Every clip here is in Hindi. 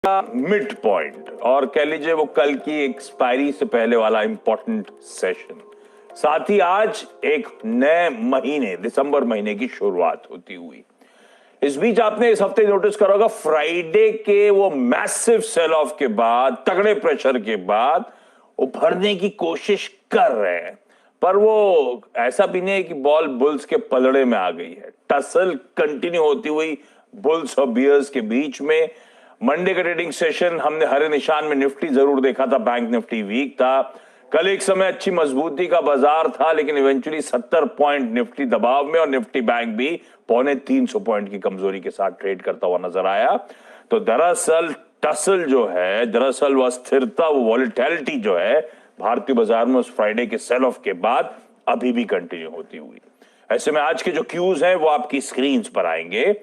मिड पॉइंट और कह लीजिए वो कल की एक्सपायरी से पहले वाला इंपॉर्टेंट सेशन, साथ ही आज एक नए महीने दिसंबर महीने की शुरुआत होती हुई। इस बीच आपने इस हफ्ते नोटिस करा होगा फ्राइडे के वो मैसिव सेल ऑफ के बाद, तगड़े प्रेशर के बाद वो भरने की कोशिश कर रहे हैं, पर वो ऐसा भी नहीं है कि बॉल बुल्स के पलड़े में आ गई है। टसल कंटिन्यू होती हुई बुल्स और बियर्स के बीच में। मंडे का ट्रेडिंग सेशन हमने हरे निशान में निफ्टी जरूर देखा था, बैंक निफ्टी वीक था। कल एक समय अच्छी मजबूती का बाजार था, लेकिन इवेंचुअली 70 पॉइंट निफ्टी दबाव में और निफ्टी बैंक भी 250 पॉइंट की कमजोरी के साथ ट्रेड करता हुआ नजर आया। तो दरअसल टसल जो है, दरअसल वो अस्थिरता, वो वॉलेटिलिटी जो है भारतीय बाजार में उस फ्राइडे के सेल ऑफ के बाद अभी भी कंटिन्यू होती हुई। ऐसे में आज के जो क्यूज हैं वो आपकी स्क्रीन पर आएंगे।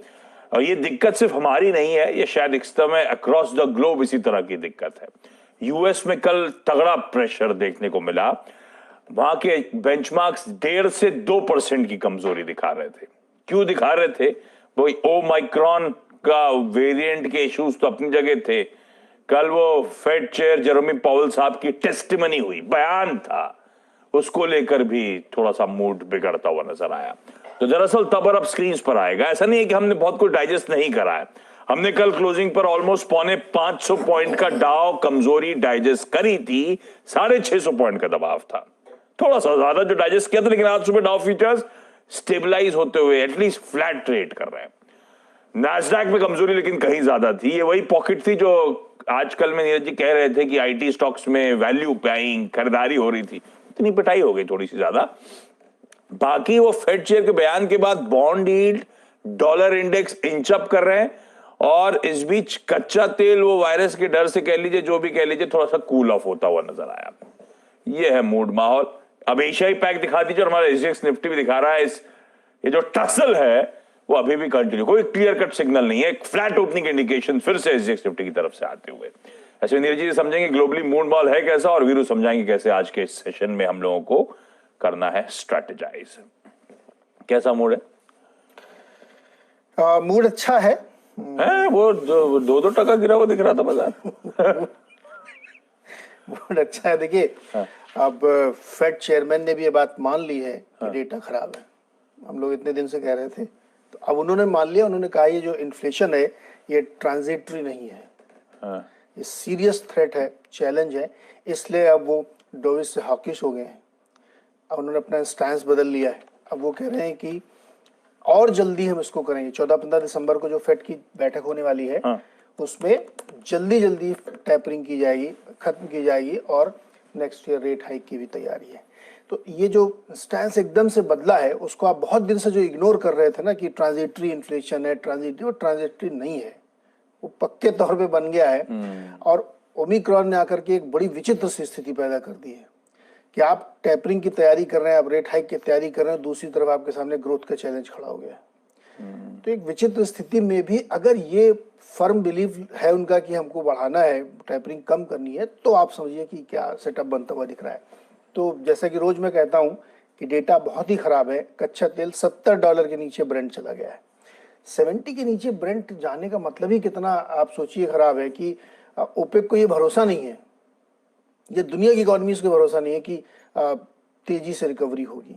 और ये दिक्कत सिर्फ हमारी नहीं है, ये शायद इस समय अक्रॉस द ग्लोब इसी तरह की दिक्कत है। यूएस में कल तगड़ा प्रेशर देखने को मिला। वहां के बेंचमार्क्स 1.5 से 2% की कमजोरी दिखा रहे थे। क्यों दिखा रहे थे? वो ओमाइक्रॉन का वेरिएंट के इश्यूज तो अपनी जगह थे। कल वो फेड चेयर जेरोमी पावेल साहब की टेस्टिमनी हुई, बयान था, उसको लेकर भी थोड़ा सा मूड बिगड़ता हुआ नजर आया। तो दरअसल तब अब स्क्रीन पर आएगा। ऐसा नहीं है कि हमने बहुत कुछ डाइजेस्ट नहीं करा है। हमने कल क्लोजिंग पर ऑलमोस्ट 550 पॉइंट का डाउ कमजोरी डाइजेस्ट करी थी। 650 पॉइंट का दबाव था, थोड़ा सा ज्यादा जो डाइजेस्ट किया था, लेकिन आज सुबह डाउ फ्यूचर्स स्टेबलाइज होते हुए एटलीस्ट फ्लैट ट्रेड कर रहे हैं। नैस्डैक में कमजोरी लेकिन कहीं ज्यादा थी। ये वही पॉकेट थी जो आजकल में नीरज जी कह रहे थे कि आईटी स्टॉक्स में वैल्यू बाइंग खरीदारी हो रही थी, इतनी पिटाई हो गई थोड़ी सी ज्यादा। बाकी वो फेड चेयर के बयान के बाद bond yield, dollar index inch up कर रहे हैं, और इस बीच कच्चा तेल वो वायरस के डर से कह लीजिए, जो भी कह लीजिए, थोड़ा सा कूल ऑफ होता हुआ नजर आया। ये है मूड माहौल। अब एशियाई पैक दिखा दीजिए और हमारा एसजीएक्स निफ्टी भी दिखा रहा है। ये जो टसल है वो अभी भी कंटिन्यू, कोई क्लियर कट सिग्नल नहीं है। एक फ्लैट ओपनिंग इंडिकेशन फिर से एसजीएक्स निफ्टी की तरफ से आते हुए। ऐसे नीरज जी समझेंगे ग्लोबली मूड माहौल है कैसा, और वीरू समझाएंगे कैसे आज के सेशन में हम लोगों को करना है स्ट्रेटेजाइज। कैसा मूड है? मूड अच्छा है। वो 2-2 टका गिरा हुआ दिख रहा था बाजार। मूड अच्छा है। देखिए, अब फेड चेयरमैन ने भी ये बात मान ली है कि डेटा खराब है। हम लोग इतने दिन से कह रहे थे, तो अब उन्होंने मान लिया। उन्होंने कहा ये जो इन्फ्लेशन है ये ट्रांजिटरी नहीं है, ये सीरियस थ्रेट है, चैलेंज है। इसलिए अब वो डोविस से हॉकिश हो गए हैं। अब उन्होंने अपना स्टैंस बदल लिया है। अब वो कह रहे हैं कि और जल्दी हम इसको करेंगे। 14-15 दिसंबर को जो फेड की बैठक होने वाली है, उसमें जल्दी टैपरिंग की जाएगी, खत्म की जाएगी, और नेक्स्ट ईयर रेट हाइक की भी तैयारी है। तो ये जो स्टैंस एकदम से बदला है, उसको आप बहुत दिन से जो इग्नोर कर रहे थे ना कि ट्रांजिटरी इन्फ्लेशन है, ट्रांजिटरी, वो ट्रांजिटरी नहीं है, वो पक्के तौर पे बन गया है। और ओमिक्रॉन ने आकर के एक बड़ी विचित्र सी स्थिति पैदा कर दी है कि आप टैपरिंग की तैयारी कर रहे हैं, आप रेट हाइक की तैयारी कर रहे हैं, दूसरी तरफ आपके सामने ग्रोथ का चैलेंज खड़ा हो गया। तो एक विचित्र स्थिति में भी अगर ये फर्म बिलीव है उनका कि हमको बढ़ाना है, टैपरिंग कम करनी है, तो आप समझिए कि क्या सेटअप बनता हुआ दिख रहा है। तो जैसा कि रोज मैं कहता हूं कि डेटा बहुत ही खराब है। कच्चा तेल $70 के नीचे ब्रेंट चला गया है। 70 के नीचे ब्रेंट जाने का मतलब ही कितना, आप सोचिए, खराब है कि ओपेक को ये भरोसा नहीं है, ये दुनिया की इकोनॉमी को भरोसा नहीं है कि तेजी से रिकवरी होगी।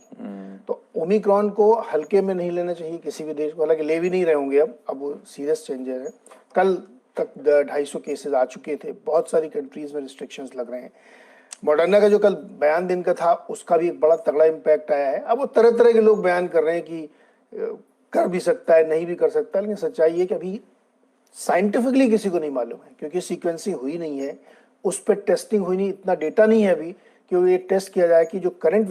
तो ओमिक्रॉन को हल्के में नहीं लेना चाहिए किसी भी देश को, हालांकि ले भी नहीं रहे होंगे। अब वो सीरियस चेंजर है। कल तक 250 केसेस आ चुके थे। बहुत सारी कंट्रीज में रिस्ट्रिक्शंस लग रहे हैं। मॉडर्ना का जो कल बयान दिन का था, उसका भी एक बड़ा तगड़ा इम्पैक्ट आया है। अब वो तरह तरह के लोग बयान कर रहे हैं कि कर भी सकता है, नहीं भी कर सकता, लेकिन सच्चाई है कि अभी साइंटिफिकली किसी को नहीं मालूम है, क्योंकि सीक्वेंसिंग हुई नहीं है, उस पर टेस्टिंग हुई नहीं, इतना डेटा नहीं है अभी कि वो ये टेस्ट किया जाए कि जो करंट